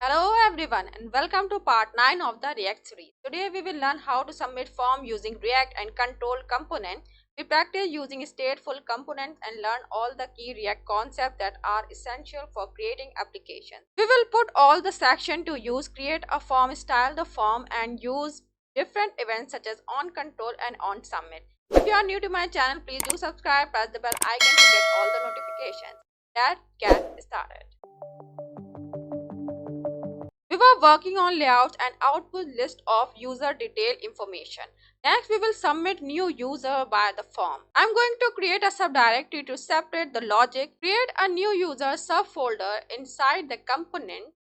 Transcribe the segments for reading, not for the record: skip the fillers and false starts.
Hello everyone and welcome to part 9 of the React series. Today we will learn how to submit form using React and control component. We practice using stateful components and learn all the key React concepts that are essential for creating applications. We will put all the section to use, create a form, style the form and use different events such as onControl and onSubmit. If you are new to my channel, please do subscribe, press the bell icon to get all the notifications. Let's get started. We were working on layouts and output list of user detail information. Next, we will submit new user by the form. I'm going to create a subdirectory to separate the logic. Create a new user subfolder inside the component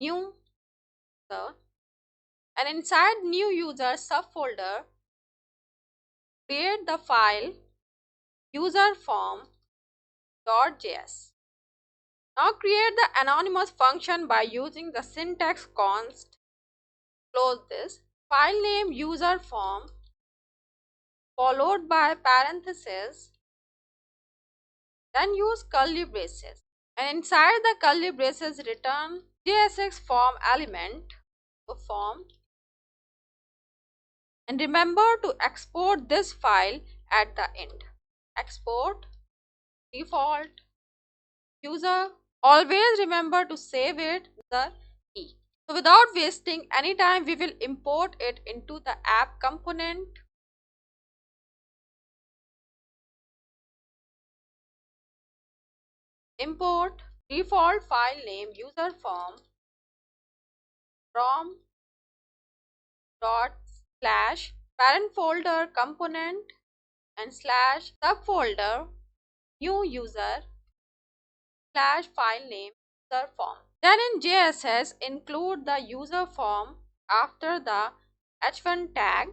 new user, and inside new user subfolder, create the file userform.js. Now create the anonymous function by using the syntax const. Close this. File name userform followed by parentheses, then use curly braces, and inside the curly braces return JSX form element to form, and remember to export this file at the end. Export default user. Always remember to save it the key. So without wasting any time, we will import it into the app component. Import default file name userform from dot slash parent folder component and slash subfolder new user slash file name user form. Then in JSS include the user form after the h1 tag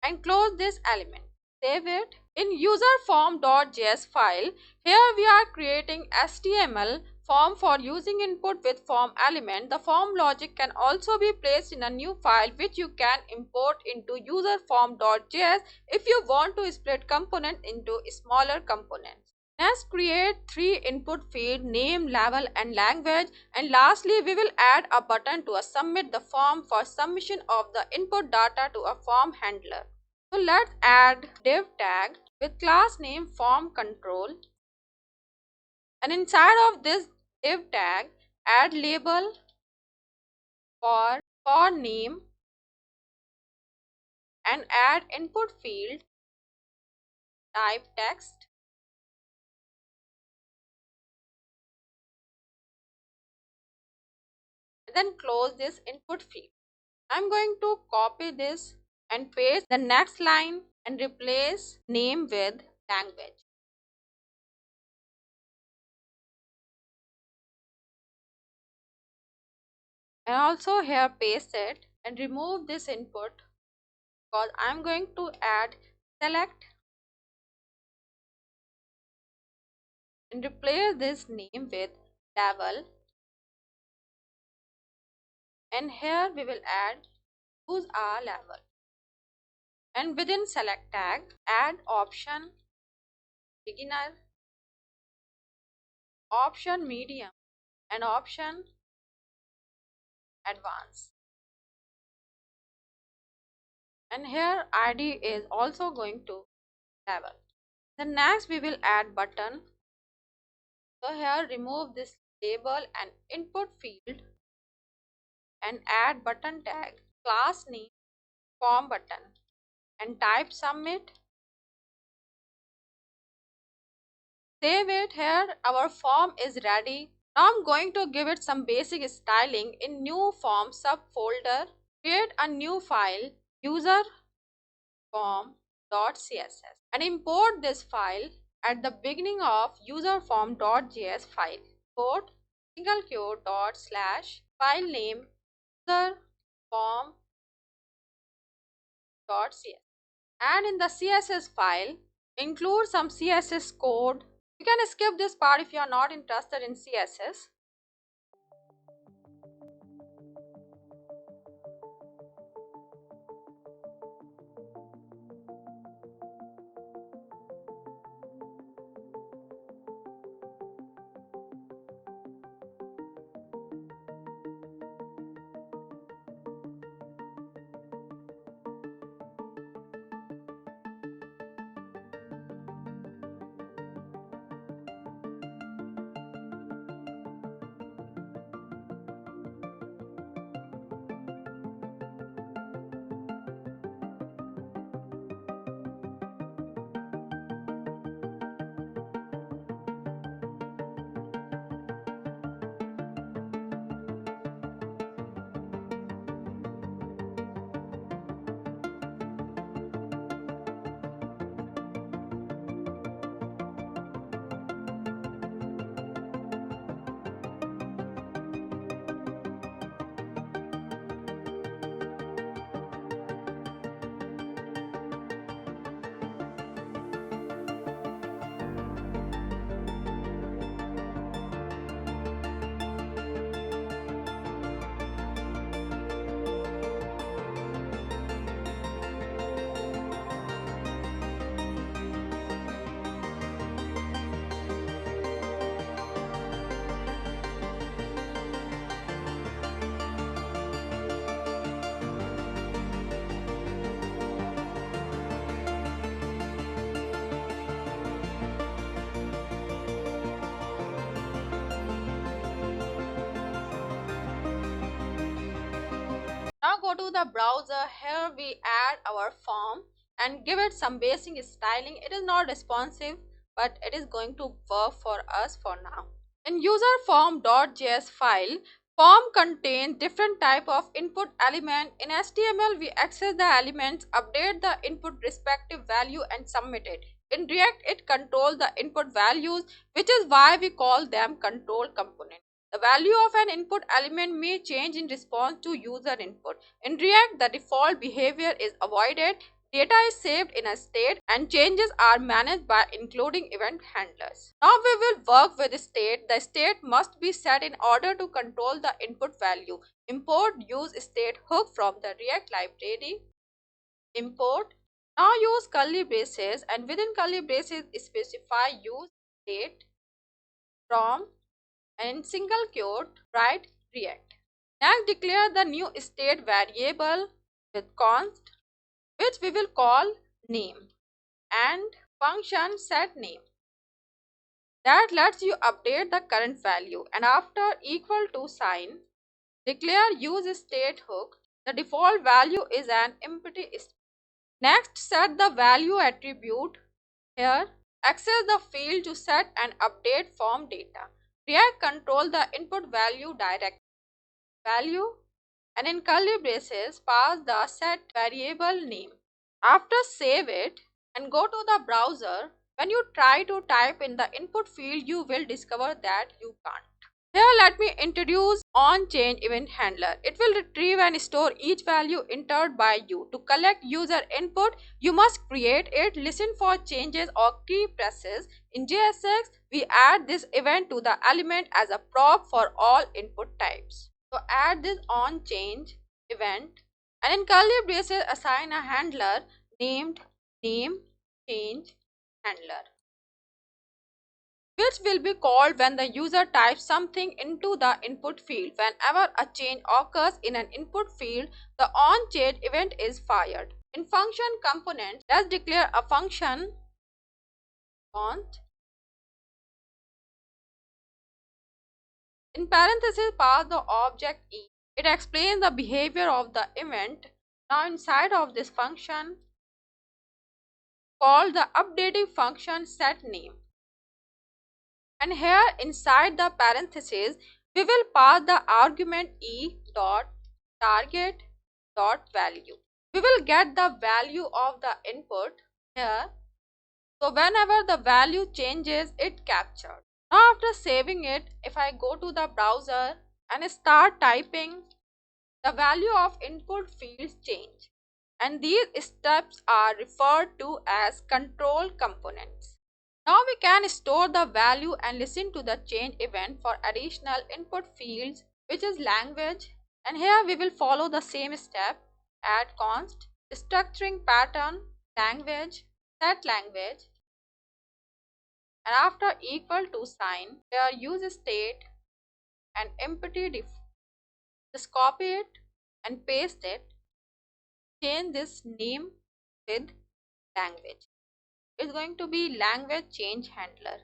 and close this element. Save it. In userform.js file, here we are creating HTML form for using input with form element. The form logic can also be placed in a new file which you can import into userform.js if you want to split component into smaller components. Next, create 3 input field: name, level and language, and lastly we will add a button to submit the form for submission of the input data to a form handler. So let's add div tag with class name form control, and inside of this div tag add label for name and add input field type text, and then close this input field. I'm going to copy this and paste the next line and replace name with language. And also here paste it and remove this input because I'm going to add select and replace this name with level, and here we will add choose a level, and within select tag add option beginner, option medium and option advanced, and here id is also going to level. Then next we will add button. So here remove this label and input field and add button tag, class name form button, and type submit. Save it. Here our form is ready. Now I'm going to give it some basic styling. In new form subfolder, create a new file userform.css and import this file at the beginning of userform.js file. Import single quote dot slash file name userform.css, and in the css file include some css code. You can skip this part if you are not interested in css. go to the browser. Here we add our form and give it some basic styling. It is not responsive, but it is going to work for us for now. In user form.js file, form contains different type of input element. In HTML, we access the elements, update the input respective value and submit it. In React, it controls the input values, which is why we call them control component. The value of an input element may change in response to user input. In React, the default behavior is avoided. Data is saved in a state and changes are managed by including event handlers. Now we will work with state. The state must be set in order to control the input value. Import use state hook from the React library. Import. Now use curly braces and within curly braces specify use state from and in single quote write React. Next declare the new state variable with const, which we will call name, and function set name that lets you update the current value, and after equal to sign declare use state hook. The default value is an empty string. Next set the value attribute. Here access the field to set and update form data. React control the input value direct value and in curly braces pass the set variable name. After save it and go to the browser, when you try to type in the input field, you will discover that you can't. Here let me introduce onChange event handler. It will retrieve and store each value entered by you. To collect user input, you must create it, listen for changes or key presses. In JSX, we add this event to the element as a prop for all input types. So add this onChange event and in curly braces assign a handler named name change handler, which will be called when the user types something into the input field. Whenever a change occurs in an input field, the onChange event is fired. In function component, let's declare a function const. In parentheses, pass the object e. It explains the behavior of the event. Now inside of this function, call the updating function set name. And here inside the parentheses, we will pass the argument e dot target dot value. We will get the value of the input here. So whenever the value changes, it captured. Now after saving it, if I go to the browser and start typing, the value of input fields change. And these steps are referred to as control components. Now we can store the value and listen to the change event for additional input fields, which is language. And here we will follow the same step. Add const, structuring pattern, language, set language, and after equal to sign, here use state and empty diff. Just copy it and paste it. Change this name with language. It's going to be language change handler.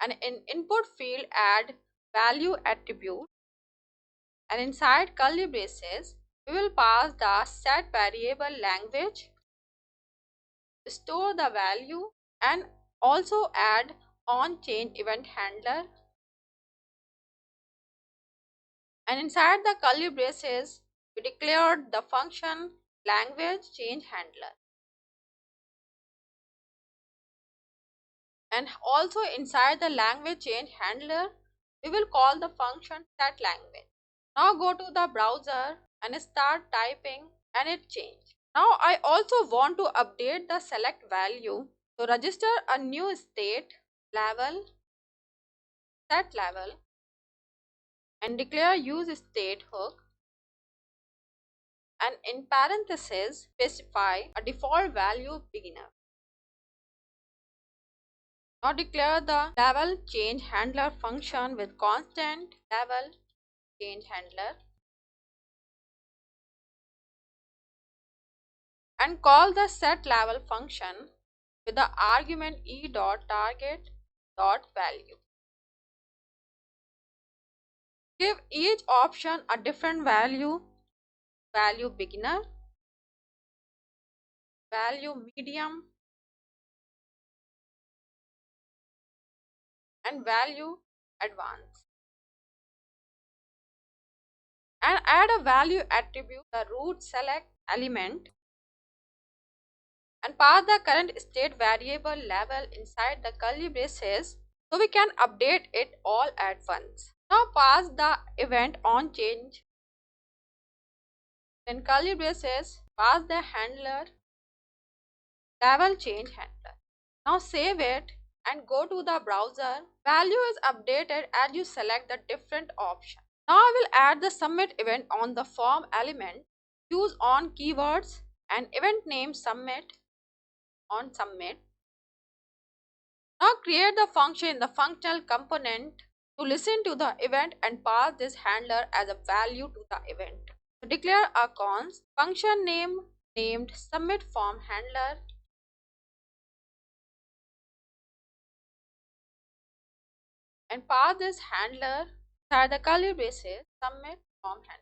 And in input field add value attribute and inside curly braces we will pass the set variable language, store the value, and also add onChange event handler. And inside the curly braces we declared the function language change handler. And also inside the language change handler we will call the function set language. Now go to the browser and start typing and it changed. Now I also want to update the select value. So register a new state level, set level, and declare use state hook. And in parentheses specify a default value beginner. Now declare the level change handler function with constant level change handler and call the set level function with the argument e dot target dot value. Give each option a different value. Value beginner, value medium, and value advanced. And add a value attribute, the root select element, and pass the current state variable level inside the curly braces so we can update it all at once. Now pass the event onChange, then curly braces, pass the handler, level change handler. Now save it and go to the browser. Value is updated as you select the different option. Now I will add the submit event on the form element. Use on keywords and event name submit on submit. Now create the function in the functional component to listen to the event and pass this handler as a value to the event. So declare a const function name named submit form handler and pass this handler inside the curly braces submit form handler.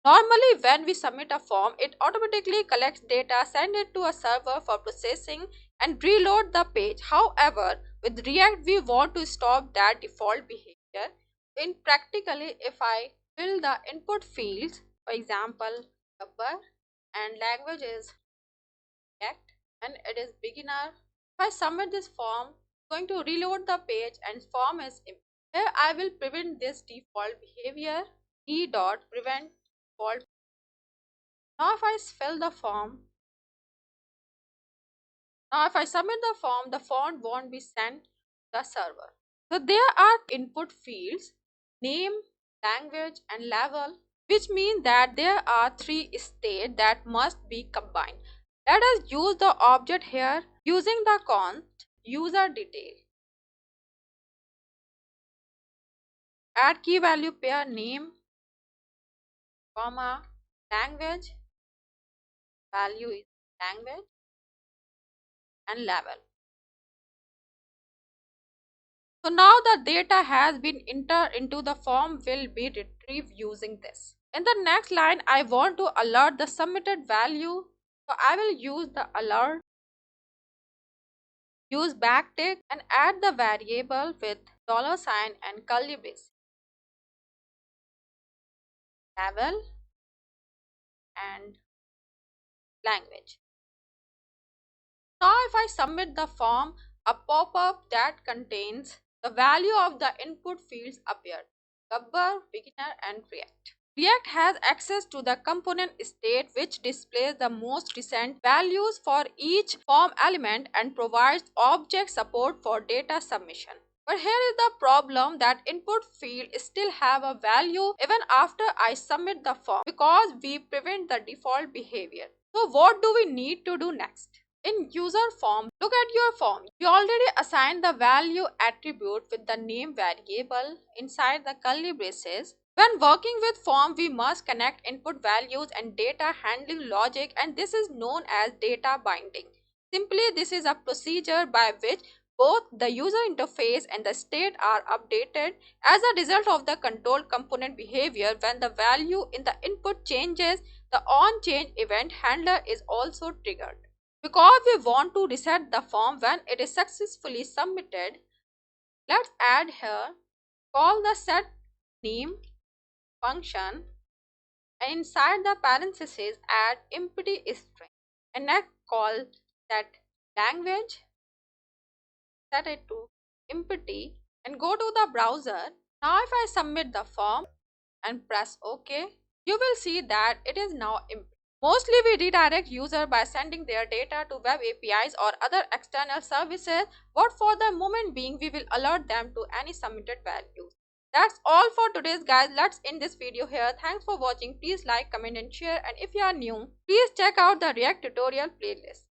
Normally, when we submit a form, it automatically collects data, send it to a server for processing and reload the page. However, with React, we want to stop that default behavior. In practically, if I fill the input fields, for example, number and language is React and it is beginner. If I submit this form, it's going to reload the page and form is empty. Here I will prevent this default behavior. E.prevent default. Now if I fill the form, now if I submit the form won't be sent to the server. So there are input fields, name, language and level, which mean that there are three states that must be combined. Let us use the object here using the const user detail. Add key value pair name, comma, language, value is language and level. So now the data has been entered into the form will be retrieved using this. In the next line, I want to alert the submitted value. So I will use the alert, use backtick and add the variable with $sign and curly brace. Level and language. Now if I submit the form, a pop-up that contains the value of the input fields appeared. Gabbar, beginner and React. React has access to the component state which displays the most recent values for each form element and provides object support for data submission. But here is the problem that input field still have a value even after I submit the form because we prevent the default behavior. So what do we need to do next? In user form, look at your form. You already assigned the value attribute with the name variable inside the curly braces. When working with form, we must connect input values and data handling logic, and this is known as data binding. Simply, this is a procedure by which both the user interface and the state are updated as a result of the control component behavior. When the value in the input changes, the onChange event handler is also triggered. Because we want to reset the form when it is successfully submitted, let's add here, call the set name function and inside the parentheses add empty string and next call set language, set it to empty and go to the browser. Now if I submit the form and press OK, you will see that it is now empty. Mostly we redirect user by sending their data to web APIs or other external services, but for the moment being we will alert them to any submitted values. That's all for today's guys. Let's end this video here. Thanks for watching. Please like, comment and share, and if you are new, please check out the React tutorial playlist.